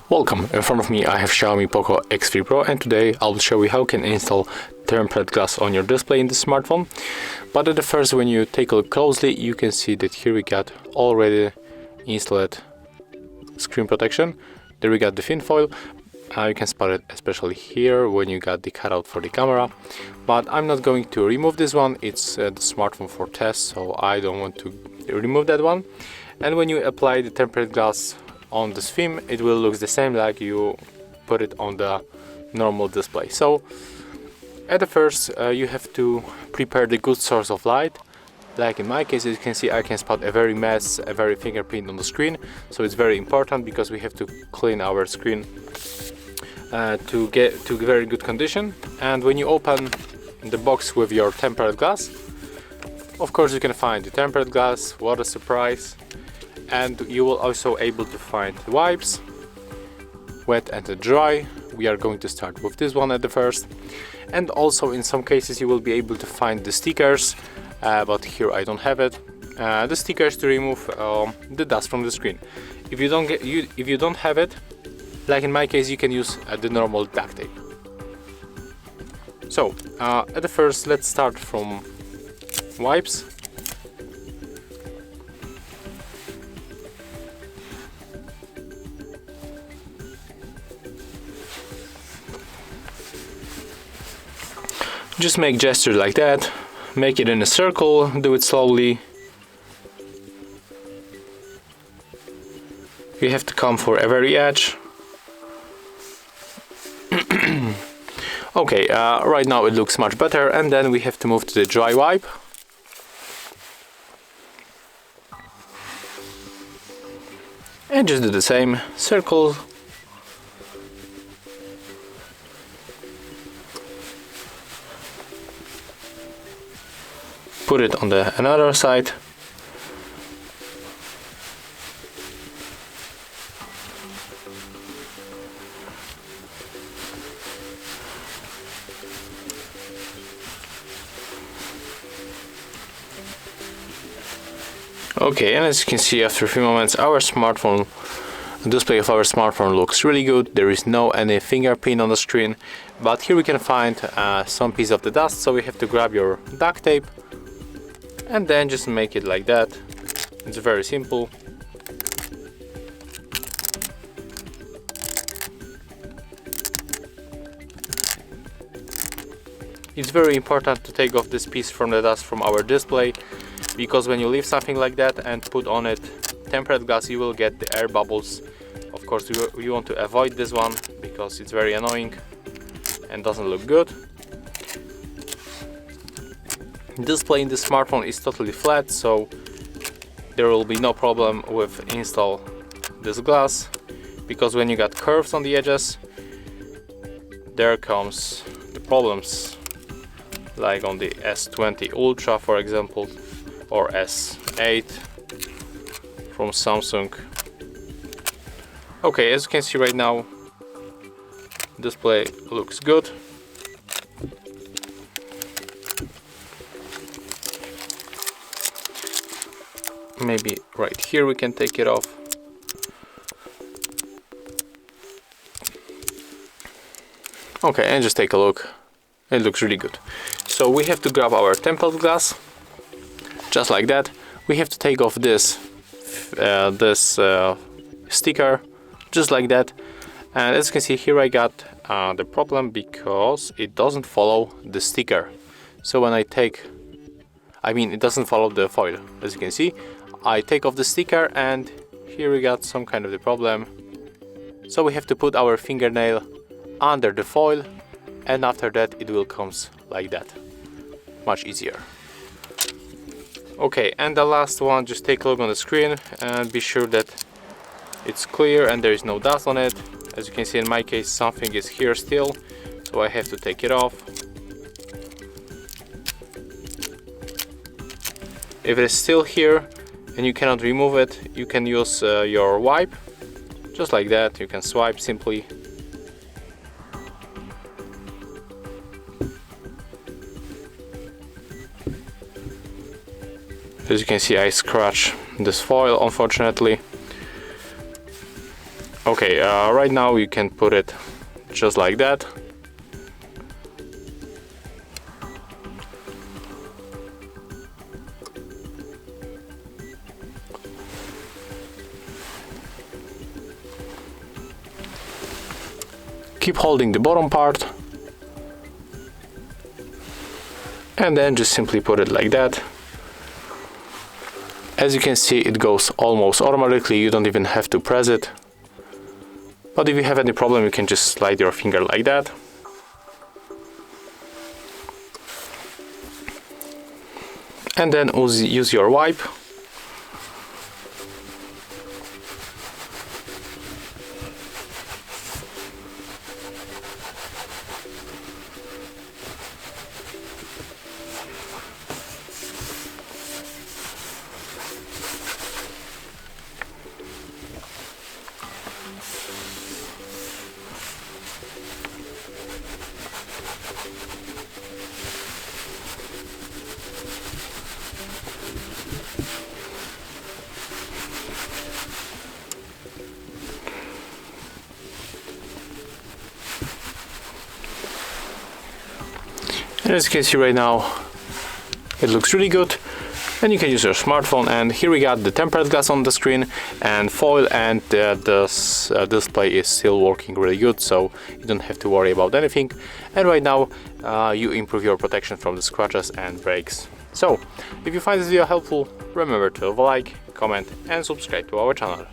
Welcome, in front of me I have Xiaomi POCO X3 Pro, and today I'll show you how you can install tempered glass on your display in the smartphone. But at the first, when you take a look closely, you can see that here we got already installed screen protection. There we got the thin foil. You can spot it especially here when you got the cutout for the camera. But I'm not going to remove this one. It's the smartphone for test, so I don't want to remove that one. And when you apply the tempered glass on this film, it will look the same like you put it on the normal display. So at the first, you have to prepare the good source of light. Like in my case, as you can see, I can spot a very fingerprint on the screen. So it's very important because we have to clean our screen to get to very good condition. And when you open the box with your tempered glass, of course you can find the tempered glass. What a surprise! And you will also able to find the wipes, wet and dry. We are going to start with this one at the first. And also in some cases you will be able to find the stickers, but here I don't have it. The stickers to remove the dust from the screen. If you don't have it, like in my case, you can use the normal duct tape. So at the first, let's start from wipes. Just make gesture like that, make it in a circle, do it slowly. You have to come for every edge. Okay, right now it looks much better, and then we have to move to the dry wipe. And just do the same, circle. Put it on the another side. Okay, and as you can see, after a few moments, our smartphone display of our smartphone looks really good. There is no any fingerprint on the screen, but here we can find some piece of the dust, so we have to grab your duct tape and then just make it like that. It's very simple. It's very important to take off this piece from the dust from our display, because when you leave something like that and put on it tempered glass, you will get the air bubbles. Of course, you want to avoid this one because it's very annoying and doesn't look good. Display in the smartphone is totally flat, so there will be no problem with install this glass, because when you got curves on the edges, there comes the problems, like on the S20 Ultra, for example, or S8 from Samsung. Okay, as you can see right now, display looks good. Maybe right here we can take it off. Okay, and just take a look. It looks really good. So we have to grab our tempered glass, just like that. We have to take off this sticker, just like that. And as you can see here, I got the problem because it doesn't follow the sticker. So when it doesn't follow the foil. As you can see, I take off the sticker, and here we got some kind of the problem. So we have to put our fingernail under the foil, and after that it will comes like that. Much easier. Okay, and the last one, just take a look on the screen and be sure that it's clear and there is no dust on it. As you can see, in my case, something is here still, so I have to take it off. If it is still here and you cannot remove it, you can use your wipe, just like that. You can swipe simply. As you can see, I scratched this foil, unfortunately. Okay, right now you can put it just like that. Keep holding the bottom part and then just simply put it like that. As you can see, it goes almost automatically, you don't even have to press it. But if you have any problem, you can just slide your finger like that. And then use your wipe. And as you can see right now, it looks really good, and you can use your smartphone. And here we got the tempered glass on the screen and foil, and this display is still working really good, so you don't have to worry about anything. And right now you improve your protection from the scratches and breaks. So if you find this video helpful, remember to leave a like, comment and subscribe to our channel.